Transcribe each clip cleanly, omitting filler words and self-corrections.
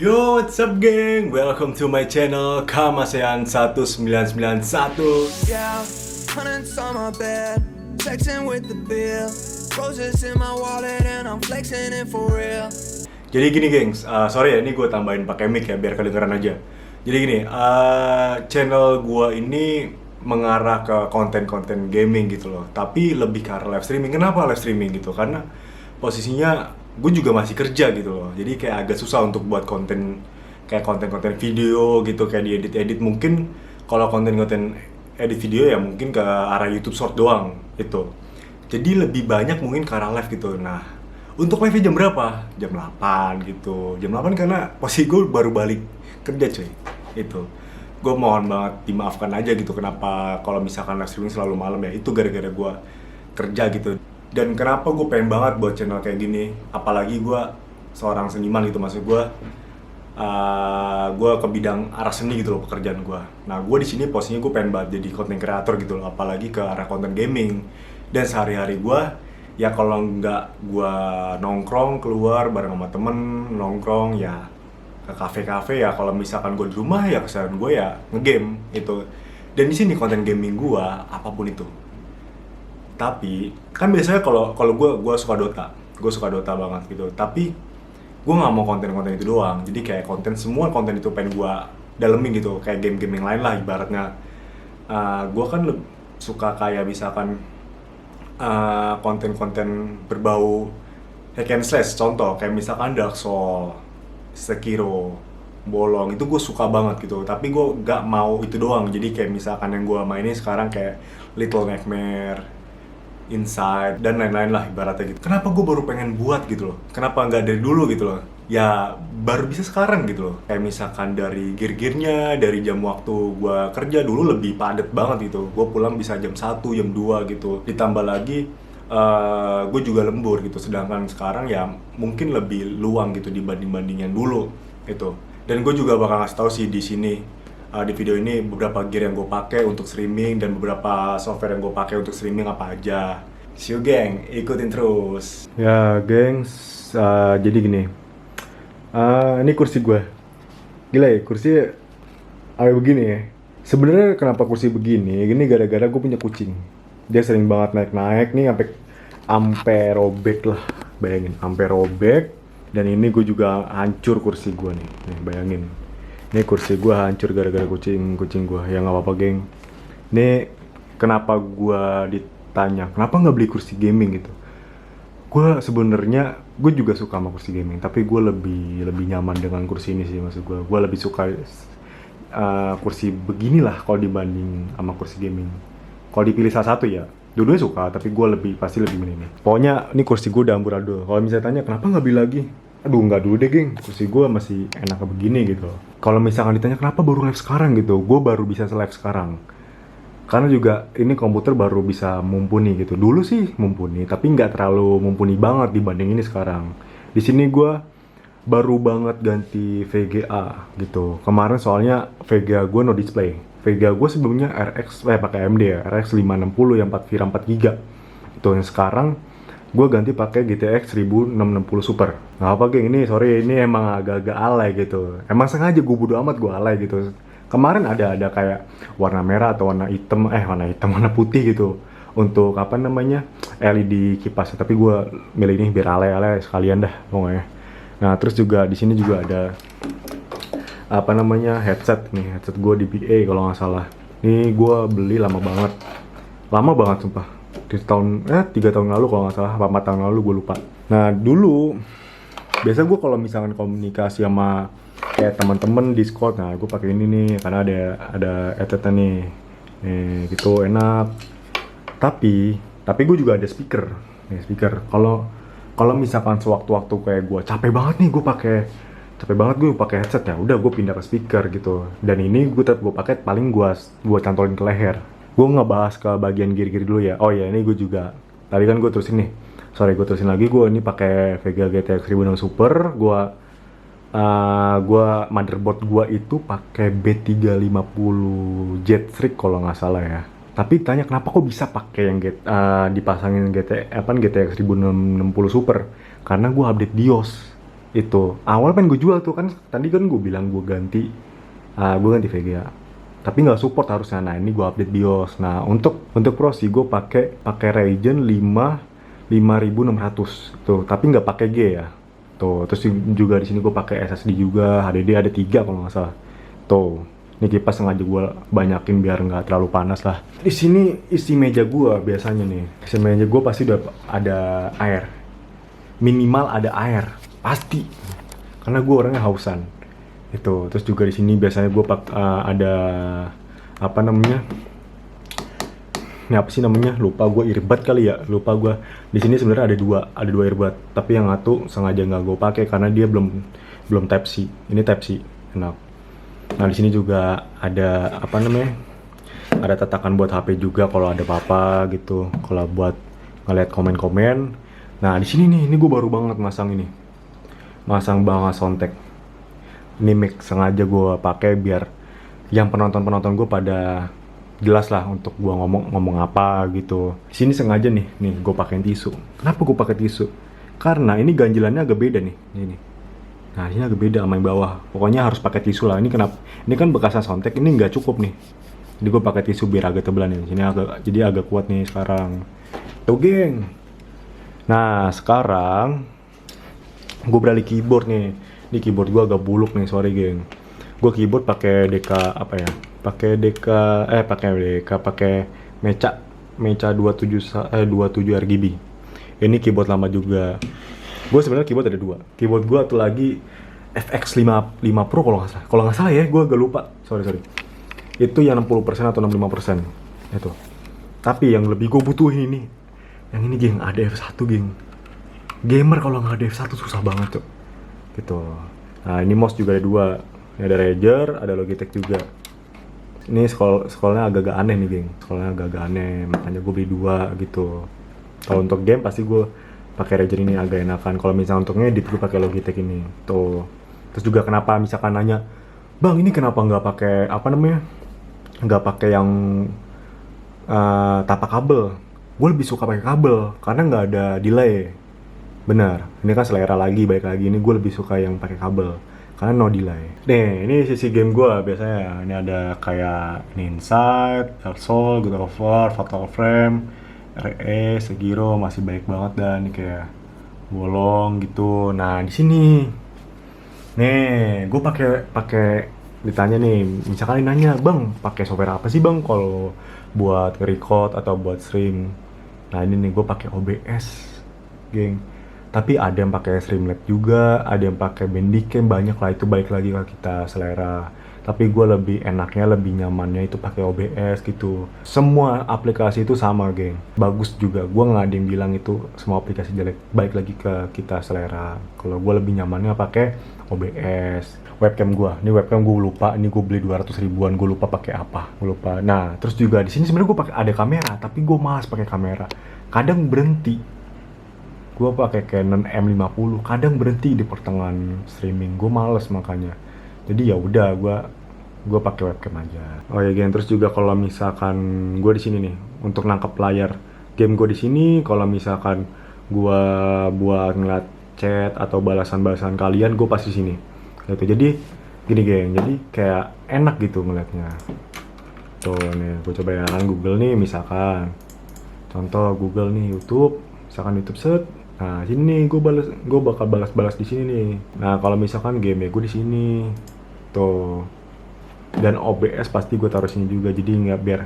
Yo, what's up geng? Welcome to my channel Kamasean 1991. Yeah, hundreds on my bed, texting with the bill, roses in my wallet and I'm flexing it for real. Jadi gini gengs, sorry ya ini gue tambahin pakai mic ya biar kedengeran aja. Jadi gini, channel gue ini mengarah ke konten-konten gaming gitu loh. Tapi lebih ke arah live streaming. Kenapa live streaming gitu? Karena posisinya gue juga masih kerja gitu loh. Jadi kayak agak susah untuk buat konten kayak konten-konten video gitu kayak diedit-edit. Mungkin kalau konten-konten edit video ya mungkin ke arah YouTube Short doang itu. Jadi lebih banyak mungkin ke arah live gitu. Nah, untuk live jam berapa? Jam 8 gitu. Jam 8 karena posisi gue baru balik kerja cuy. Itu. Gue mohon banget dimaafkan aja gitu kenapa kalau misalkan live streaming selalu malam ya. Itu gara-gara gue kerja gitu. Dan kenapa gue pengen banget buat channel kayak gini. Apalagi gue seorang seniman gitu. Maksud gue ke bidang arah seni gitu loh pekerjaan gue. Nah gue di sini posisinya gue pengen banget jadi content creator gitu loh, apalagi ke arah content gaming. Dan sehari-hari gue ya kalau nggak gue nongkrong keluar bareng sama temen nongkrong ya ke kafe-kafe ya kalau misalkan gue di rumah ya keseharian gue ya ngegame itu. Dan di sini konten gaming gue apapun itu. Tapi kan biasanya kalau gue suka Dota banget gitu. Tapi gue nggak mau konten-konten itu doang, jadi kayak semua konten itu pengen gue dalemin gitu, kayak game-game yang lain lah ibaratnya. Gue kan suka kayak misalkan konten-konten berbau hack and slash, contoh kayak misalkan Dark Souls, Sekiro, Bolong, itu gue suka banget gitu. Tapi gue nggak mau itu doang, jadi kayak misalkan yang gue mainin sekarang kayak Little Nightmare, Inside, dan lain-lain lah ibaratnya gitu. Kenapa gue baru pengen buat gitu loh? Kenapa nggak dari dulu gitu loh? Ya baru bisa sekarang gitu loh. Kayak misalkan dari gear-gearnya, dari jam waktu gue kerja dulu lebih padat banget gitu. Gue pulang bisa jam 1, jam 2 gitu. Ditambah lagi gue juga lembur gitu. Sedangkan sekarang ya mungkin lebih luang gitu dibanding-bandingin dulu gitu. Dan gue juga bakal ngasih tahu sih di sini di video ini beberapa gear yang gue pakai untuk streaming dan beberapa software yang gue pakai untuk streaming apa aja. See you geng, ikutin terus. Ya gengs, jadi gini, ini kursi gue. Gila ya, kursi agak begini ya. Sebenarnya kenapa kursi begini? Gini gara-gara gue punya kucing. Dia sering banget naik-naik nih sampai robek lah. Bayangin, sampai robek. Dan ini gue juga hancur kursi gue nih. Nih bayangin. Ini kursi gue hancur gara-gara kucing gue. Ya nggak apa-apa geng. Ini kenapa gue ditanya kenapa nggak beli kursi gaming gitu. Gue sebenarnya gue juga suka sama kursi gaming, tapi gue lebih nyaman dengan kursi ini sih. Maksud gue lebih suka kursi beginilah kalau dibanding sama kursi gaming. Kalau dipilih salah satu ya dua-duanya suka, tapi gue pasti lebih milih ini. Pokoknya ini kursi gue udah amburadul. Kalau misalnya tanya kenapa nggak beli lagi, aduh nggak dulu deh geng, kursi gue masih enak begini gitu. Kalau misalkan ditanya kenapa baru live sekarang gitu, gue baru bisa live sekarang karena juga ini komputer baru bisa mumpuni gitu. Dulu sih mumpuni, tapi nggak terlalu mumpuni banget dibanding ini sekarang. Di sini gue baru banget ganti VGA gitu. Kemarin soalnya VGA gue no display. VGA gue sebelumnya RX pakai AMD ya, RX 560 yang 4 VRAM 4 GB. Itu yang sekarang gue ganti pakai GTX 1660 Super. Nggak apa geng, ini sorry ini emang agak-agak alay gitu. Emang sengaja gue bodo amat gue alay gitu. Kemarin ada kayak warna merah atau warna hitam, warna putih gitu untuk apa namanya LED kipas. Tapi gue milih ini biar alay-alay sekalian dah pokoknya. Nah terus juga di sini juga ada apa namanya headset gue di BA kalau nggak salah. Ini gue beli lama banget sumpah. Di tahun 3 tahun lalu kalau nggak salah, 4 tahun lalu gue lupa. Nah dulu biasa gue kalau misalkan komunikasi sama kayak teman-teman Discord, nah gue pakai ini nih karena ada headsetnya nih gitu enak. Tapi gue juga ada speaker. Kalau misalkan sewaktu-waktu kayak gue capek banget gue pakai headset ya udah gue pindah ke speaker gitu. Dan ini gue pakai paling gue cantolin ke leher. Gue ngebahas ke bagian gear-gear dulu ya. Oh ya ini gue juga tadi kan gue terusin nih. Sorry gue terusin lagi, gue ini pakai Vega GTX 1060 Super. Gue motherboard gue itu pakai B350 Jet Streak kalau nggak salah ya. Tapi tanya kenapa kok bisa pakai yang dipasangin GTX 1060 Super? Karena gue update BIOS. Itu awal pengen gue jual tuh kan, tadi kan gue bilang gue ganti VGA, tapi nggak support harusnya. Nah ini gue update BIOS. Nah untuk Pro sih gue pakai Ryzen 5600 tuh, tapi nggak pakai G ya tuh. Terus juga di sini gue pakai SSD juga, HDD ada 3 kalau nggak salah tuh. Ini kipas sengaja gue banyakin biar nggak terlalu panas lah. Di sini isi meja gue biasanya nih, isi meja gue pasti udah ada air, minimal ada air pasti, karena gue orangnya hausan itu. Terus juga di sini biasanya gue ada apa namanya, ini apa sih namanya, lupa gue, earbud kali ya, lupa gue. Di sini sebenarnya ada dua earbud, tapi yang satu sengaja nggak gue pakai karena dia belum Type C. Ini Type C enak. Nah di sini juga ada apa namanya, ada tatakan buat HP juga kalau ada apa-apa gitu, kalau buat ngeliat komen-komen. Nah di sini nih, ini gue baru banget masang banget soundtrack. Ini mic sengaja gue pakai biar yang penonton gue pada jelas lah untuk gue ngomong apa gitu. Di sini sengaja nih gue pakai tisu. Kenapa gue pakai tisu? Karena ini ganjilannya agak beda nih, ini. Nah ini agak beda sama yang bawah. Pokoknya harus pakai tisu lah. Ini kenapa? Ini kan bekasan soundtrack, ini nggak cukup nih. Jadi gue pakai tisu biar agak tebelan nih. Sini jadi agak kuat nih sekarang. Tuh geng. Nah sekarang gue beralih keyboard nih. Ini keyboard gue agak buluk nih, sorry geng. Gue keyboard pakai DK apa ya? Pakai Mecha 27 RGB. Ini keyboard lama juga. Gue sebenarnya keyboard ada 2. Keyboard gue tuh lagi FX 5 Pro kalau nggak salah ya, gue agak lupa. Sorry. Itu yang 60% atau 65%. Itu. Tapi yang lebih gue butuhin ini. Yang ini geng, ada F1 geng. Gamer kalau nggak ada F1 susah banget tuh. Gitu. Nah ini mouse juga ada 2. Ini ada Razer, ada Logitech juga. Ini scrollnya agak-agak aneh nih geng. Scrollnya agak-agak aneh, makanya gue beli 2 gitu. Kalau untuk game pasti gue pakai Razer ini agak enakan. Kalau misalnya untuk ngedit gue pakai Logitech ini. Tuh. Terus juga kenapa misalkan nanya, "Bang, ini kenapa nggak pakai apa namanya? Nggak pakai yang tapak kabel?" Gue lebih suka pakai kabel karena nggak ada delay. Benar. Ini kan selera lagi, baik lagi. Ini gue lebih suka yang pakai kabel karena no delay. Nih, ini sisi game gue biasanya. Ini ada kayak ini Inside, Dark Souls, God of War, Fatal Frame, RE, Sekiro masih baik banget, dan kayak bolong gitu. Nah di sini, nih gue pakai ditanya nih, misalkan nanya, "Bang, pakai software apa sih bang kalau buat record atau buat stream?" Nah ini nih gue pakai OBS, geng. Tapi ada yang pakai Streamlabs juga, ada yang pakai Bandicam, banyak lah, itu baik lagi ke kita selera. Tapi gue lebih nyamannya itu pakai OBS gitu. Semua aplikasi itu sama geng, bagus juga. Gue nggak ada yang bilang itu semua aplikasi jelek, baik lagi ke kita selera. Kalau gue lebih nyamannya pakai OBS. Webcam ini webcam gue lupa, ini gue beli 200 ribuan, gue lupa pakai apa, gue lupa. Nah terus juga di sini sebenarnya gue pakai ada kamera, tapi gue malas pakai kamera. Kadang berhenti. Gue pakai Canon M50, kadang berhenti di pertengahan streaming, gue males makanya. Jadi ya udah, gue pakai webcam aja. Oh ya geng, terus juga kalau misalkan gue di sini nih untuk nangkep layar game gue di sini, kalau misalkan gue buat ngeliat chat atau balasan kalian, gue pasti sini. Gitu. Jadi gini geng, jadi kayak enak gitu ngeliatnya. Tuh nih, gue coba ya Google nih misalkan. Contoh Google nih, YouTube, misalkan YouTube set. Nah sini gue bakal balas di sini nih. Nah kalau misalkan game ya gue di sini tuh. Dan OBS pasti gue taruh sini juga, jadi nggak, biar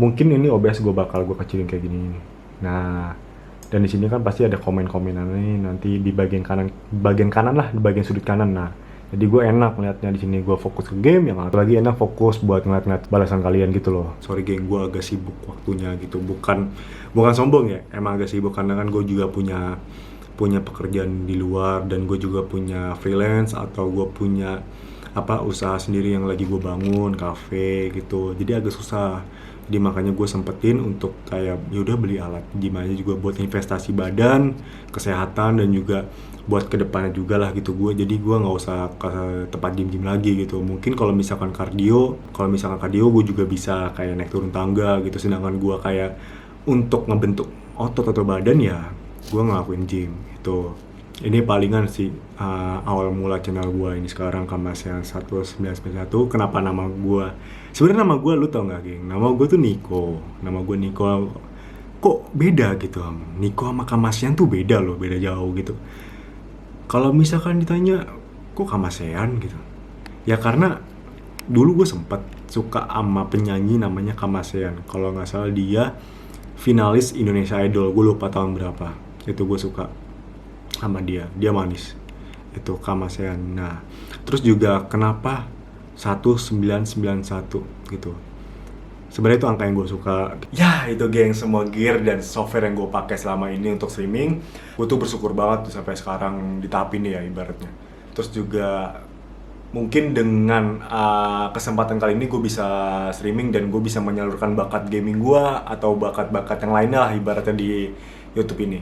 mungkin ini OBS gue kecilin kayak gini. Nah dan di sini kan pasti ada komen-komenan nih nanti di bagian kanan lah, di bagian sudut kanan. Nah jadi gue enak ngeliatnya di sini, gue fokus ke game, yang satu lagi enak fokus buat ngeliat balasan kalian gitu loh. Sorry geng, gue agak sibuk waktunya gitu, bukan sombong ya, emang agak sibuk karena kan gue juga punya pekerjaan di luar, dan gue juga punya freelance atau gue punya usaha sendiri yang lagi gue bangun, cafe gitu. Jadi agak susah. Jadi makanya gue sempetin untuk kayak yaudah beli alat gym aja juga buat investasi badan, kesehatan, dan juga buat kedepannya juga lah gitu gue. Jadi gue nggak usah ke tempat gym lagi gitu. Mungkin kalau misalkan kardio gue juga bisa kayak naik turun tangga gitu. Sedangkan gue kayak untuk ngebentuk otot atau badan ya gue ngelakuin gym gitu. Ini palingan sih awal mula channel gue ini sekarang Kamasean 1991. Kenapa nama gue? Sebenarnya nama gue lu tau nggak, geng? Nama gue tuh Niko. Nama gue Niko. Kok beda gitu, Niko sama Kamasean tuh beda loh, beda jauh gitu. Kalau misalkan ditanya kok Kamasean gitu, ya karena dulu gue sempet suka sama penyanyi namanya Kamasean. Kalau nggak salah dia finalis Indonesia Idol, gue lupa tahun berapa. Itu gue suka sama dia manis. Itu Kamasean. Nah, terus juga kenapa 1991 gitu. Sebenarnya itu angka yang gue suka. Ya, itu geng, semua gear dan software yang gue pakai selama ini untuk streaming. Gue tuh bersyukur banget tuh sampai sekarang di tahap ini ya ibaratnya. Terus juga mungkin dengan kesempatan kali ini gue bisa streaming dan gue bisa menyalurkan bakat gaming gue atau bakat-bakat yang lainnya lah ibaratnya di YouTube ini.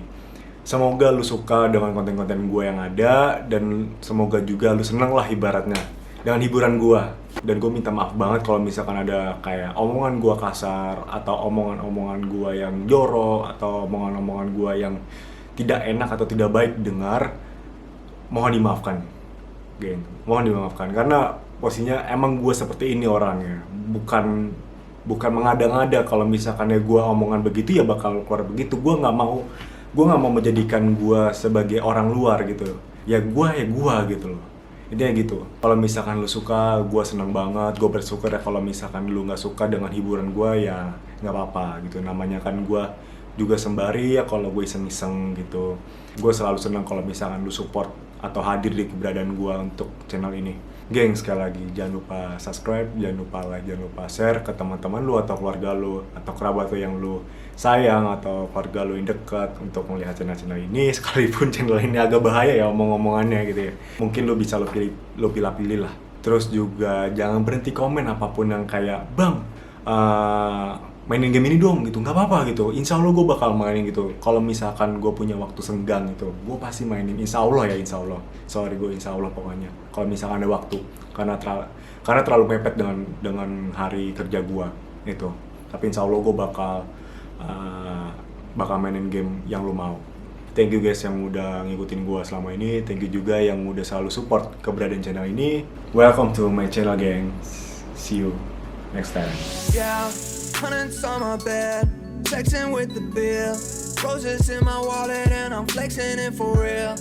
Semoga lu suka dengan konten-konten gue yang ada dan semoga juga lu seneng lah ibaratnya dengan hiburan gue. Dan gue minta maaf banget kalau misalkan ada kayak omongan gue kasar atau omongan-omongan gue yang jorok atau omongan-omongan gue yang tidak enak atau tidak baik dengar. Mohon dimaafkan, geng. Mohon dimaafkan karena posisinya emang gue seperti ini orangnya. Bukan mengada-ngada kalau misalkan ya gue omongan begitu ya bakal keluar begitu. Gue nggak mau menjadikan gue sebagai orang luar gitu. Ya gue gitu loh. Intinya gitu. Kalau misalkan lu suka, gue seneng banget. Gue bersyukur ya kalau misalkan lu nggak suka dengan hiburan gue ya nggak apa-apa gitu. Namanya kan gue juga sembari ya kalau gue iseng-iseng gitu. Gue selalu seneng kalau misalkan lu support atau hadir di keberadaan gue untuk channel ini. Geng, sekali lagi jangan lupa subscribe, jangan lupa like, jangan lupa share ke teman-teman lu atau keluarga lu atau kerabat lu yang lu sayang atau keluarga lu yang dekat untuk melihat channel-channel ini. Sekalipun channel ini agak bahaya ya omong-omongannya gitu ya, mungkin lu bisa lu pilih-pilih lah. Terus juga jangan berhenti komen apapun yang kayak bang mainin game ini dong gitu, nggak apa-apa gitu. Insya Allah gue bakal mainin gitu. Kalau misalkan gue punya waktu senggang gitu, gue pasti mainin. Insya Allah ya, insya Allah. Sorry gue insya Allah pokoknya. Kalau misalkan ada waktu, karena terlalu mepet dengan hari kerja gue itu. Tapi insya Allah gue bakal mainin game yang lo mau. Thank you guys yang udah ngikutin gue selama ini. Thank you juga yang udah selalu support keberadaan channel ini. Welcome to my channel, gang. See you next time. Yeah, hundreds on my bed, texting with the bill. Roses in my wallet and I'm flexing it for real.